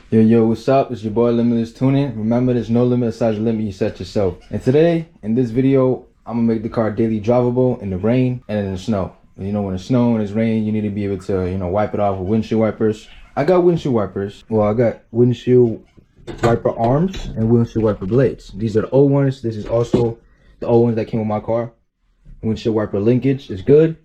Yo, what's up? It's your boy Limitless Tuning. Remember, there's no limit besides the limit you set yourself. And today, in this video, I'm gonna make the car daily drivable in the rain and in the snow. You know, when it's snow and it's rain, you need to be able to, wipe it off with windshield wipers. I got windshield wipers. Well, I got windshield wiper arms and windshield wiper blades. These are the old ones. This is also the old ones that came with my car. Windshield wiper linkage is good,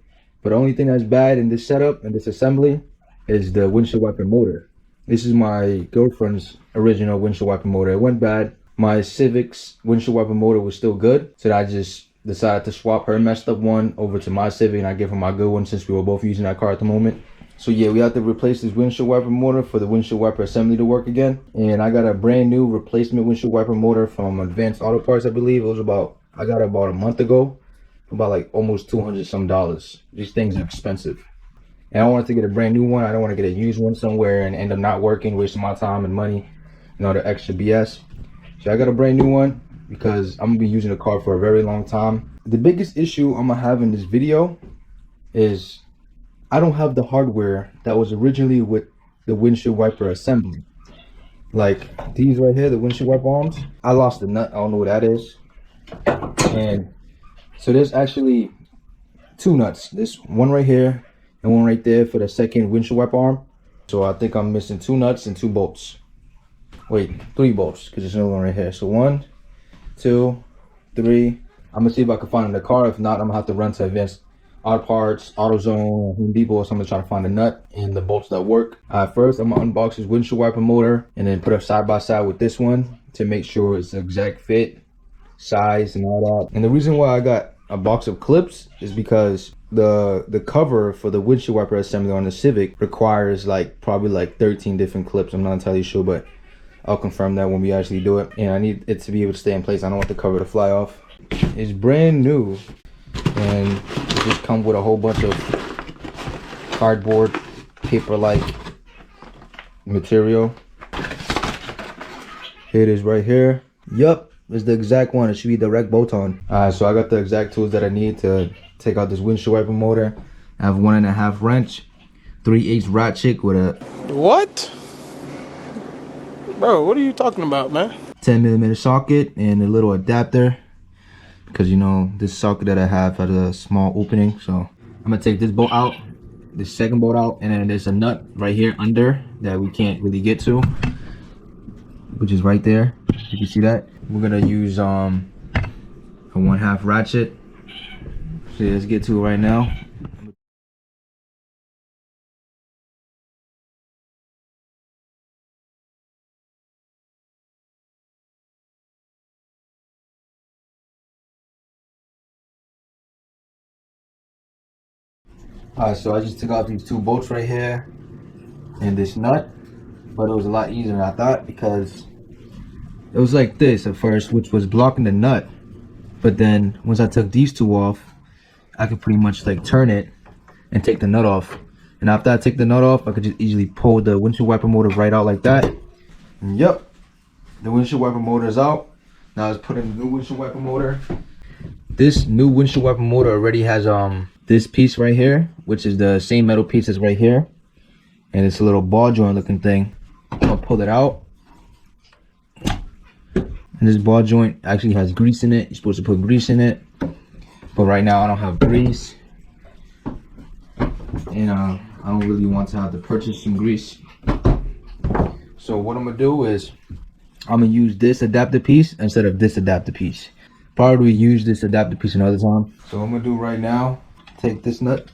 but the only thing that's bad in this setup and this assembly is the windshield wiper motor. This is my girlfriend's original windshield wiper motor. It went bad. My Civic's windshield wiper motor was still good, so I just decided to swap her messed up one over to my Civic, and I give her my good one since we were both using that car at the moment. So yeah, we have to replace this windshield wiper motor for the windshield wiper assembly to work again. And I got a brand new replacement windshield wiper motor from Advanced Auto Parts, I believe. I got it about a month ago, for about like almost $200 some. These things are expensive. And I wanted to get a brand new one. I don't want to get a used one somewhere and end up not working, wasting my time and money, the extra BS. So I got a brand new one because I'm gonna be using the car for a very long time. The biggest issue I'm gonna have in this video is I don't have the hardware that was originally with the windshield wiper assembly. Like these right here, the windshield wiper arms. I lost the nut. I don't know what that is. And so there's actually two nuts. This one right here and one right there for the second windshield wiper arm. So I think I'm missing two nuts and two bolts. Wait, three bolts, because there's another one right here. So 1, 2, 3. I'm gonna see if I can find it in the car. If not, I'm gonna have to run to Advanced Auto Parts, AutoZone, Home Depot, or something to try to find a nut and the bolts that work. First, I'm gonna unbox this windshield wiper motor and then put it side by side with this one to make sure it's the exact fit, size, and all that. And the reason why I got a box of clips is because the cover for the windshield wiper assembly on the Civic requires probably 13 different clips. I'm not entirely sure, but I'll confirm that when we actually do it. And I need it to be able to stay in place. I don't want the cover to fly off. It's brand new and it just comes with a whole bunch of cardboard, paper-like material. Here it is right here. Yup. It's the exact one. It should be direct bolt-on. So I got the exact tools that I need to take out this windshield wiper motor. I have 1.5 wrench, 3/8 ratchet with a what? Bro, what are you talking about, man? 10mm socket and a little adapter, because this socket that I have has a small opening. So I'm gonna take this bolt out, this second bolt out, and then there's a nut right here under that we can't really get to, which is right there. You can see that. We're gonna use a 1/2 ratchet. So let's get to it right now. Alright, so I just took out these two bolts right here and this nut, but it was a lot easier than I thought because it was like this at first, which was blocking the nut. But then once I took these two off, I could pretty much turn it and take the nut off. And after I take the nut off, I could just easily pull the windshield wiper motor right out like that. And yep, the windshield wiper motor is out. Now let's put in the new windshield wiper motor. This new windshield wiper motor already has this piece right here, which is the same metal piece as right here. And it's a little ball joint looking thing. I'll pull it out. And this ball joint actually has grease in it. You're supposed to put grease in it, but right now I don't have grease, and I don't really want to have to purchase some grease. So what I'm gonna do is I'm gonna use this adapter piece instead of this adapter piece. Probably use this adapter piece another time. So what I'm gonna do right now, take this nut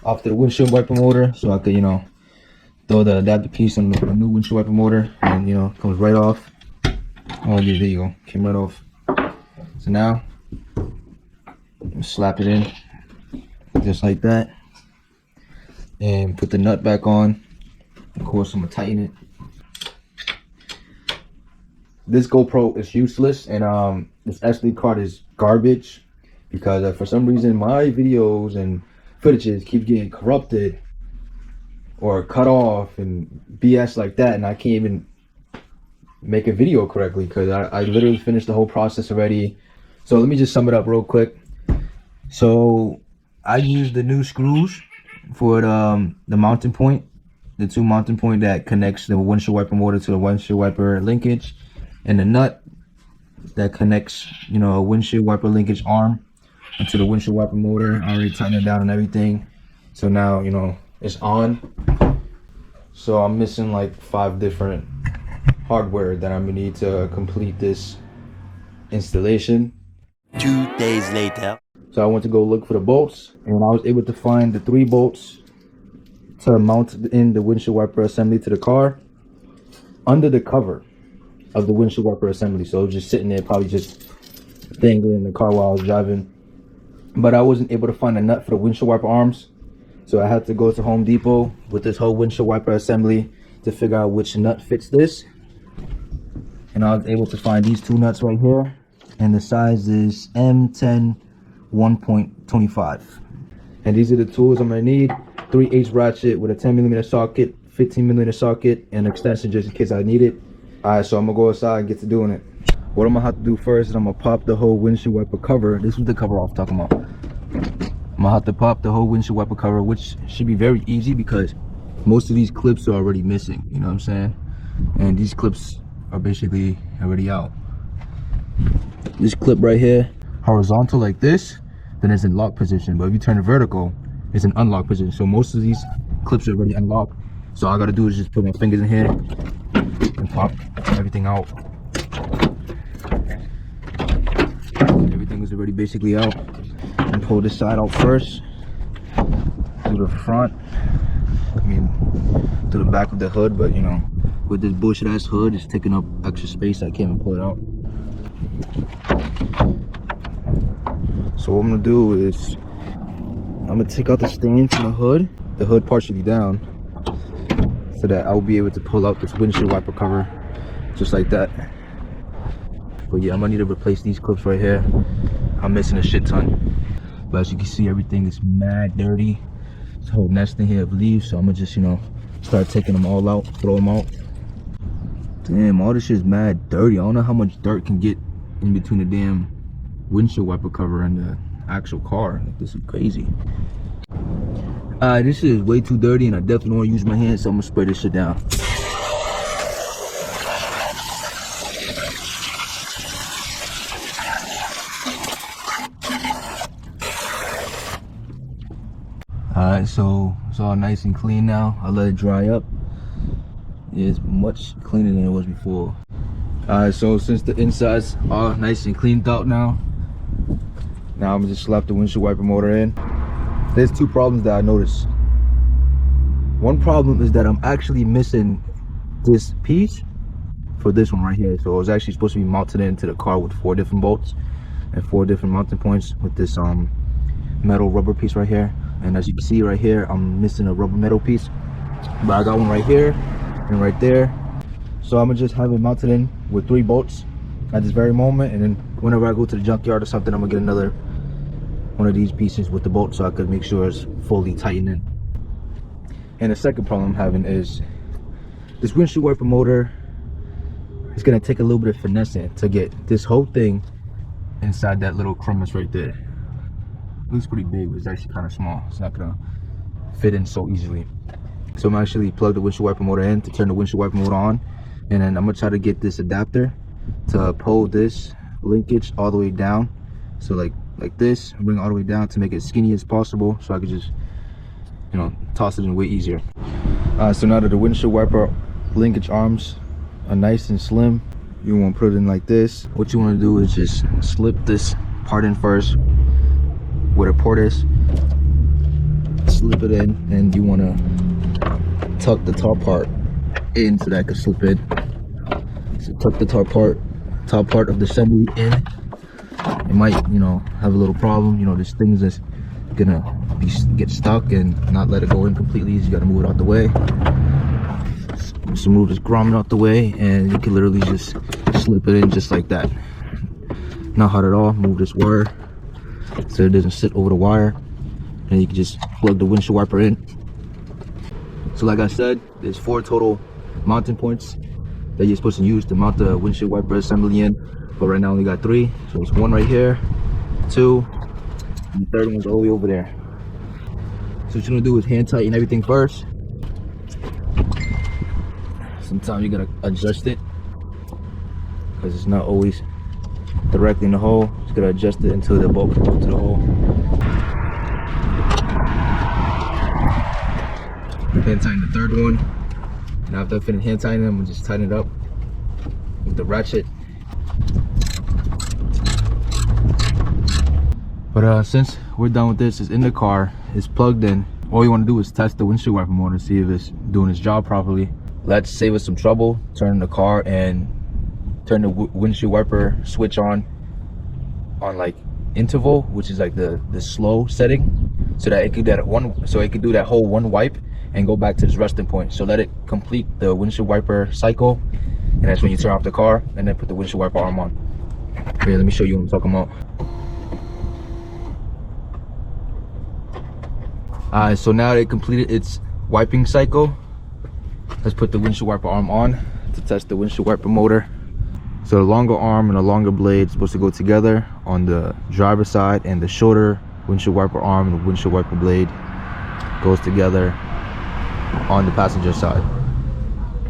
off the windshield wiper motor so I could throw the adapter piece on the new windshield wiper motor, and it comes right off. Oh yeah, there you go, came right off. So now slap it in just like that and put the nut back on. Of course, I'm gonna tighten it. This GoPro is useless, and this SD card is garbage because for some reason my videos and footages keep getting corrupted or cut off and BS like that, and I can't even make a video correctly because I literally finished the whole process already. So let me just sum it up real quick. So I used the new screws for the mounting point the two mounting point that connects the windshield wiper motor to the windshield wiper linkage, and the nut that connects, you know, a windshield wiper linkage arm into the windshield wiper motor. I already tightened it down and everything, so now, you know, it's on. So I'm missing like 5 different hardware that I'm gonna need to complete this installation. 2 days later. So I went to go look for the bolts, and I was able to find the 3 bolts to mount in the windshield wiper assembly to the car under the cover of the windshield wiper assembly. So it was just sitting there, probably just dangling in the car while I was driving. But I wasn't able to find a nut for the windshield wiper arms, so I had to go to Home Depot with this whole windshield wiper assembly to figure out which nut fits this. And I was able to find these 2 nuts right here, and the size is M10 1.25. And these are the tools I'm gonna need: 3/8 ratchet with a 10mm socket, 15mm socket, and an extension just in case I need it. Alright, so I'm gonna go outside and get to doing it. What I'm gonna have to do first is I'm gonna pop the whole windshield wiper cover. This was the cover I was talking about. I'm gonna have to pop the whole windshield wiper cover, which should be very easy because most of these clips are already missing, you know what I'm saying? And these clips are basically already out. This clip right here, horizontal like this, then it's in lock position. But if you turn it vertical, it's in unlock position. So most of these clips are already unlocked. So all I gotta do is just put my fingers in here and pop everything out. Everything is already basically out. And pull this side out first, to the front, I mean to the back of the hood, but you know, with this bullshit ass hood, it's taking up extra space. I can't even pull it out. So what I'm gonna do is I'm gonna take out the stand from the hood partially down, so that I'll be able to pull out this windshield wiper cover just like that. But yeah, I'm gonna need to replace these clips right here. I'm missing a shit ton. But as you can see, everything is mad dirty. This whole nest in here of leaves, so I'm gonna just, you know, start taking them all out, throw them out. Damn, all this shit is mad dirty. I don't know how much dirt can get in between the damn windshield wiper cover and the actual car. Like, this is crazy. This shit is way too dirty, and I definitely don't want to use my hands, so I'm gonna spray this shit down. Alright, so it's all nice and clean now. I'll let it dry up. It's much cleaner than it was before. Alright, so since the inside's all nice and cleaned out now I'm gonna just slap the windshield wiper motor in. There's 2 problems that I noticed. One problem is that I'm actually missing this piece for this one right here. So it was actually supposed to be mounted into the car with 4 different bolts and 4 different mounting points with this metal rubber piece right here. And as you can see right here, I'm missing a rubber metal piece, but I got one right here and right there. So I'm gonna just have it mounted in with 3 bolts at this very moment, and then whenever I go to the junkyard or something, I'm gonna get another one of these pieces with the bolt so I could make sure it's fully tightened in. And the second problem I'm having is this windshield wiper motor is gonna take a little bit of finessing to get this whole thing inside that little crevice right there. It looks pretty big, but it's actually kind of small. It's not gonna fit in so easily. So I'm actually plug the windshield wiper motor in to turn the windshield wiper motor on, and then I'm gonna try to get this adapter to pull this linkage all the way down. So like this, bring it all the way down to make it as skinny as possible, so I could just, you know, toss it in way easier. So now that the windshield wiper linkage arms are nice and slim, you want to put it in like this. What you want to do is just slip this part in first where the port is, slip it in, and you want to tuck the top part in so that it can slip in. So tuck the top part of the assembly in. It might, you know, have a little problem. You know, this thing's just gonna get stuck and not let it go in completely. So you gotta move it out the way. So move this grommet out the way, and you can literally just slip it in just like that. Not hard at all. Move this wire so it doesn't sit over the wire, and you can just plug the windshield wiper in. So like I said, there's 4 total mounting points that you're supposed to use to mount the windshield wiper assembly in, but right now I only got 3. So it's 1 right here, 2, and the 3rd one's all the way over there. So what you're gonna do is hand tighten everything first. Sometimes you gotta adjust it because it's not always directly in the hole. Just gotta adjust it until the bolt can go to the hole. Hand tighten the third one, and after I finish hand tightening them, we'll just tighten it up with the ratchet. But since we're done with this, it's in the car, it's plugged in. All you want to do is test the windshield wiper motor, see if it's doing its job properly. Let's save us some trouble, turn the car and turn the windshield wiper switch on like interval, which is like the slow setting, so that it could do that whole one wipe and go back to this resting point. So let it complete the windshield wiper cycle, and that's when you turn off the car and then put the windshield wiper arm on. Here, let me show you what I'm talking about. Alright, so now they completed its wiping cycle. Let's put the windshield wiper arm on to test the windshield wiper motor. So the longer arm and the longer blade is supposed to go together on the driver's side, and the shorter windshield wiper arm and the windshield wiper blade goes together on the passenger side.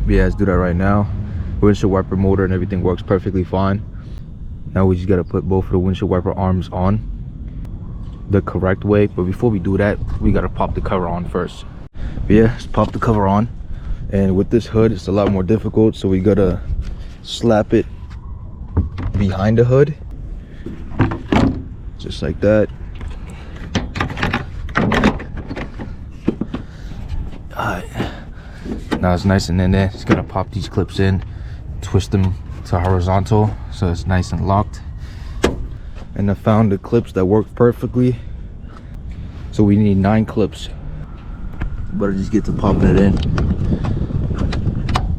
Yeah, let's do that right now. Windshield wiper motor and everything works perfectly fine. Now we just gotta put both of the windshield wiper arms on the correct way, but before we do that, we gotta pop the cover on first. But yeah, let's pop the cover on. And with this hood, it's a lot more difficult, so we gotta slap it behind the hood, just like that. Alright, now it's nice and in there. Just gotta pop these clips in, twist them to horizontal so it's nice and locked. And I found the clips that work perfectly, so we need 9 clips. Better just get to popping it in.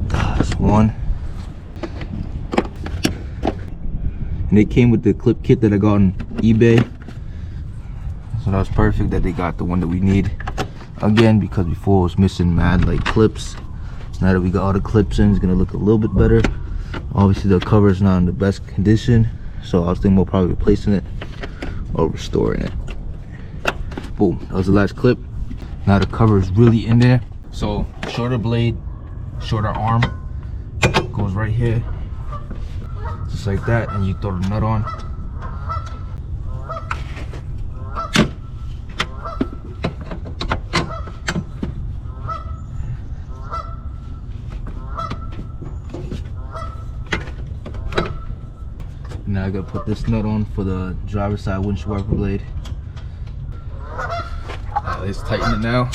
That's one. And they came with the clip kit that I got on eBay, so that was perfect that they got the one that we need. Again, because before it was missing mad like clips. Now that we got all the clips in, it's gonna look a little bit better. Obviously the cover is not in the best condition, so I was thinking about probably replacing it or restoring it. Boom, that was the last clip. Now the cover is really in there. So shorter blade, shorter arm, goes right here, just like that, and you throw the nut on. Now I gotta put this nut on for the driver's side windshield wiper blade. Let's tighten it now.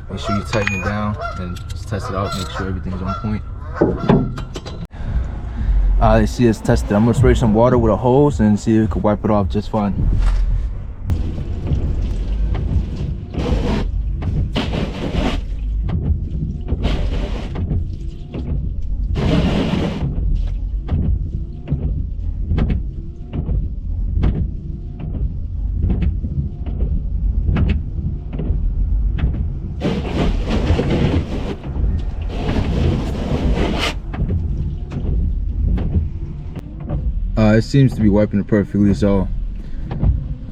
Make sure you tighten it down and just test it out, make sure everything's on point. Let's see, it's tested. I'm gonna spray some water with a hose and see if we can wipe it off just fine. It seems to be wiping it perfectly, so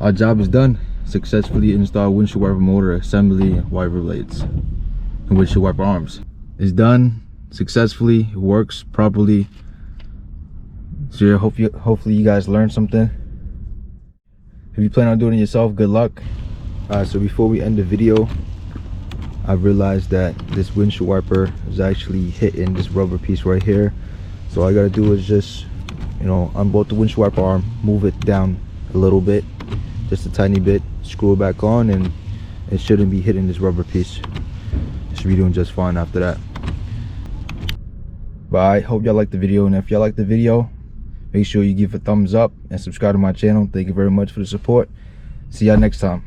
our job is done. Successfully installed windshield wiper motor, assembly, wiper blades, and windshield wiper arms. It's done successfully, it works properly. So yeah, hopefully you guys learned something. If you plan on doing it yourself, good luck. So before we end the video, I realized that this windshield wiper is actually hitting this rubber piece right here. So all I gotta do is just, you know, unbolt the windshield wiper arm, move it down a little bit, just a tiny bit, screw it back on, and it shouldn't be hitting this rubber piece. It should be doing just fine after that. But I hope y'all liked the video, and if y'all liked the video, make sure you give a thumbs up and subscribe to my channel. Thank you very much for the support. See y'all next time.